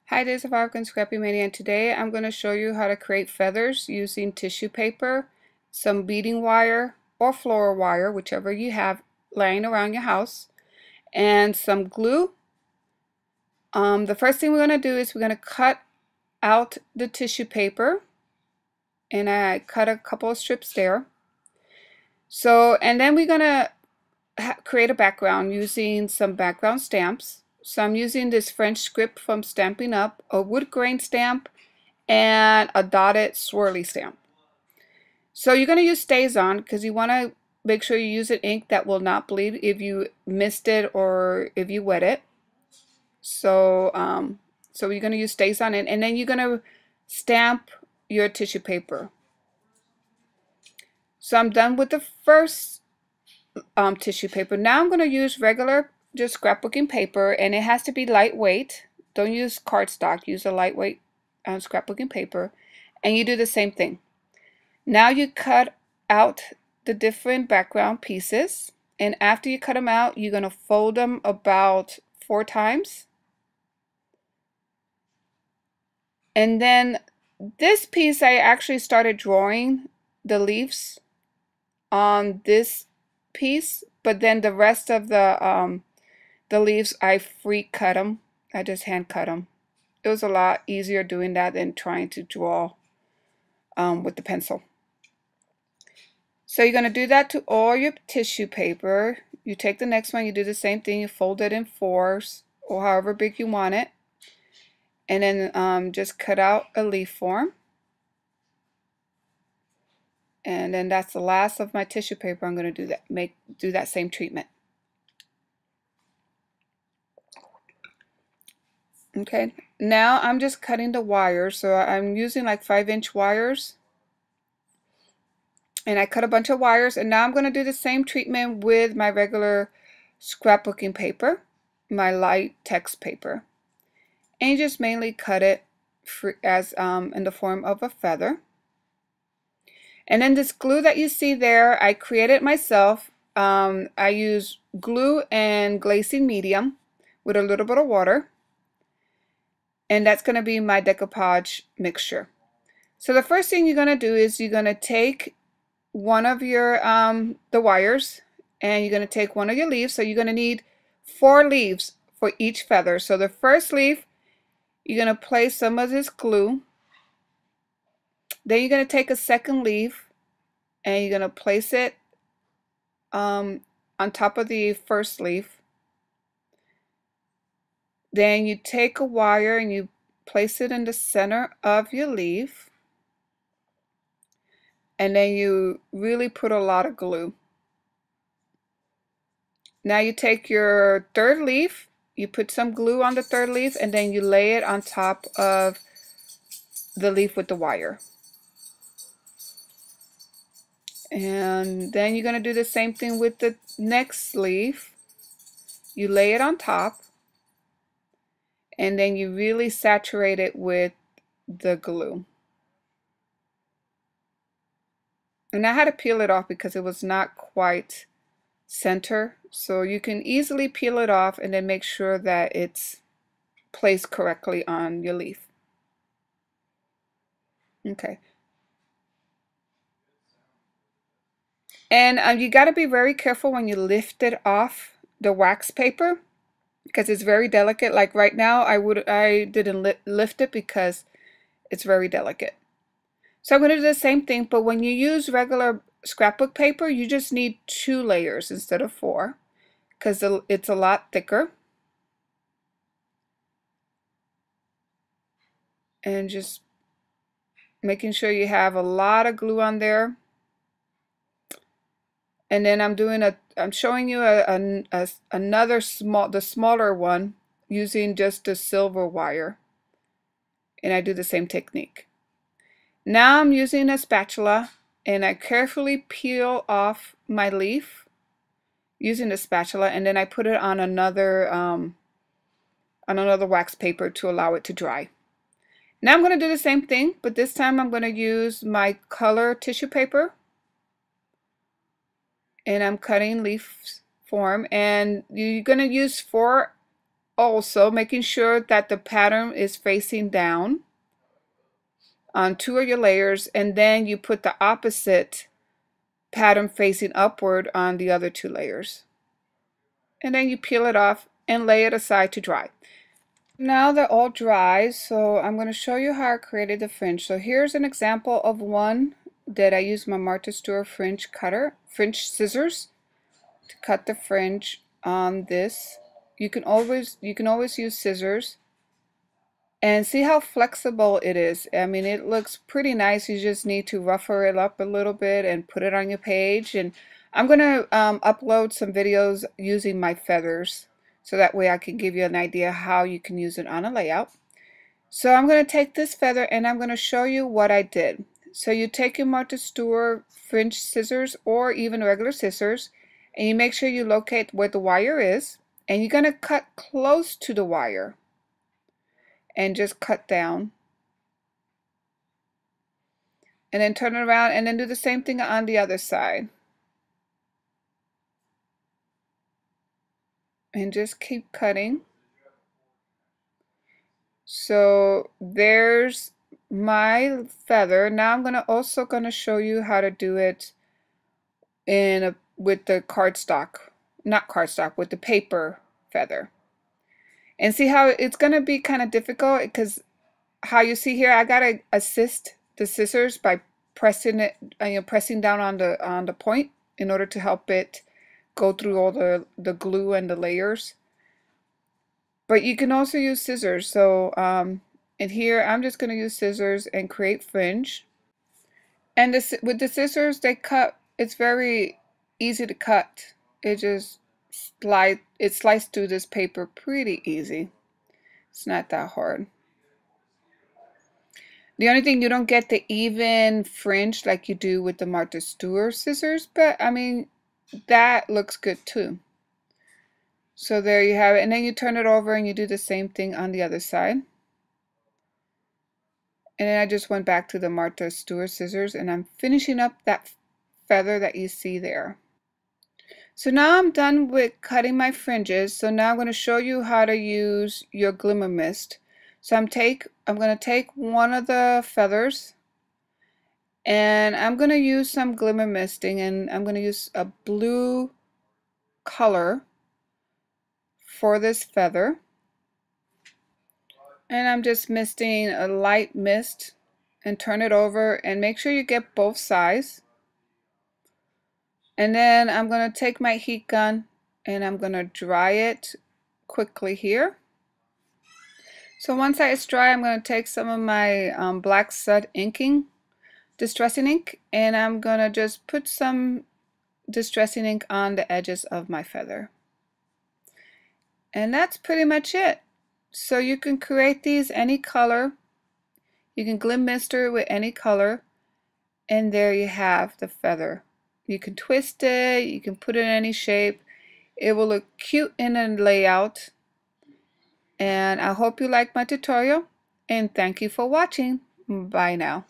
Hi, this is African Scrappy Mania, and today I'm going to show you how to create feathers using tissue paper, some beading wire or floral wire, whichever you have laying around your house, and some glue. The first thing we're going to do is we're going to cut out the tissue paper, and I cut a couple of strips there. And then we're going to create a background using some background stamps. So I'm using this French script from Stampin' Up, a wood grain stamp, and a dotted swirly stamp. So you're going to use StazOn because you want to make sure you use an ink that will not bleed if you missed it or if you wet it. So you're going to use StazOn, and then you're going to stamp your tissue paper. So I'm done with the first tissue paper. Now I'm going to use regular just scrapbooking paper, and it has to be lightweight. Don't use cardstock, use a lightweight scrapbooking paper, and you do the same thing. Now you cut out the different background pieces, and after you cut them out, you're going to fold them about 4 times. And then this piece, I actually started drawing the leaves on this piece, but then the rest of the leaves, I free cut them. I just hand cut them. It was a lot easier doing that than trying to draw with the pencil. So you're going to do that to all your tissue paper. You take the next one, you do the same thing, you fold it in 4s or however big you want it, and then just cut out a leaf form. And then that's the last of my tissue paper. I'm going to do that same treatment. Okay, now I'm just cutting the wires. So I'm using like 5-inch wires. And I cut a bunch of wires, and now I'm going to do the same treatment with my regular scrapbooking paper, my light text paper. And you just mainly cut it as in the form of a feather. And then this glue that you see there, I created myself. I use glue and glazing medium with a little bit of water. And that's going to be my decoupage mixture. So the first thing you're going to do is you're going to take one of your the wires, and you're going to take one of your leaves. So you're going to need 4 leaves for each feather. So the first leaf, you're going to place some of this glue. Then you're going to take a second leaf, and you're going to place it on top of the first leaf. Then you take a wire and you place it in the center of your leaf, and then you really put a lot of glue. Now you take your third leaf, you put some glue on the third leaf, and then you lay it on top of the leaf with the wire. And then you're going to do the same thing with the next leaf. You lay it on top, and then you really saturate it with the glue. And I had to peel it off because it was not quite center. So you can easily peel it off and then make sure that it's placed correctly on your leaf. Okay. And you got to be very careful when you lift it off the wax paper because it's very delicate. Like right now, I didn't lift it because it's very delicate. So I'm going to do the same thing, but when you use regular scrapbook paper, you just need 2 layers instead of 4 because it's a lot thicker. And just making sure you have a lot of glue on there. And then I'm showing you another the smaller one using just the silver wire. And I do the same technique. Now I'm using a spatula, and I carefully peel off my leaf using the spatula, and then I put it on another wax paper to allow it to dry. Now I'm going to do the same thing, but this time I'm going to use my color tissue paper, and I'm cutting leaf form, and you're going to use 4 also making sure that the pattern is facing down on 2 of your layers, and then you put the opposite pattern facing upward on the other 2 layers. And then you peel it off and lay it aside to dry. Now they're all dry, so I'm going to show you how I created the fringe. So here's an example of one that I used my Martha Stewart fringe scissors to cut the fringe on this. You can always use scissors. And see how flexible it is. I mean, it looks pretty nice. You just need to rougher it up a little bit and put it on your page. And I'm going to upload some videos using my feathers, so that way I can give you an idea how you can use it on a layout. So I'm going to take this feather and I'm going to show you what I did. So you take your Martha Stewart fringe scissors or even regular scissors, and you make sure you locate where the wire is, and you're going to cut close to the wire and just cut down, and then turn it around and then do the same thing on the other side, and just keep cutting. So there's my feather. Now I'm also gonna show you how to do it with the with the paper feather, and see how it's gonna be kind of difficult, because how you see here, I gotta assist the scissors by pressing down on the point in order to help it go through all the glue and the layers. But you can also use scissors. So in here, I'm just going to use scissors and create fringe. And with the scissors, it's very easy to cut. It just sliced through this paper pretty easy. It's not that hard. The only thing, you don't get the even fringe like you do with the Martha Stewart scissors, but I mean, that looks good too. So there you have it, and then you turn it over and you do the same thing on the other side. And then I just went back to the Martha Stewart scissors, and I'm finishing up that feather that you see there. So now I'm done with cutting my fringes. So now I'm going to show you how to use your glimmer mist. So I'm going to take one of the feathers, and I'm going to use some glimmer misting, and I'm going to use a blue color for this feather. And I'm just misting a light mist, and turn it over and make sure you get both sides. And then I'm going to take my heat gun and I'm going to dry it quickly here. So once it's dry, I'm going to take some of my black stud distressing ink, and I'm going to just put some distressing ink on the edges of my feather. And that's pretty much it. So you can create these any color. You can glim mister with any color, and there you have the feather. You can twist it, you can put it in any shape. It will look cute in a layout. And I hope you like my tutorial, and thank you for watching. Bye now.